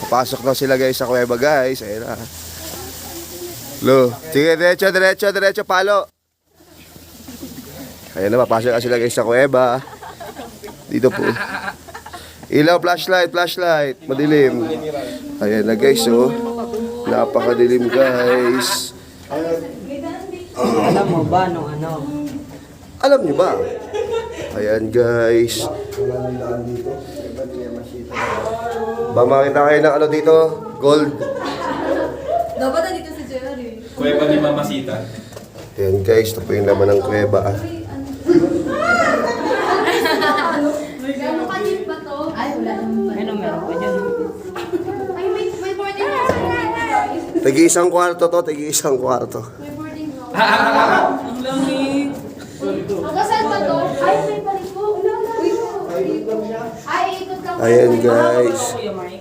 Papasok na sila guys sa kuweba guys. Ayan na. Lo, sige, diretso, palo. Ayan na, papasok na sila guys sa kuweba. Dito po. Ilaw, flashlight. Madilim. Ayan na guys, oh. Napakadilim guys. Alam mo ba nung ano? Alam niyo ba? Ayan guys. Ba makita kayo ng ano dito? Gold. Dapat nandito si Jerry. Kuweba ni Mamasita. Ayan guys, ito po yung laman ng kuweba. Gano'ng kanil ba to? Ay, wala naman pa. Meron pa dyan. Ay, may boarding house guys. Tigi-isang kwarto to, tigi-isang kwarto. May boarding house. Ang lamig. Hanggang saan ba to? Ay, may balik po. Ay, ikot lang. Ayan guys.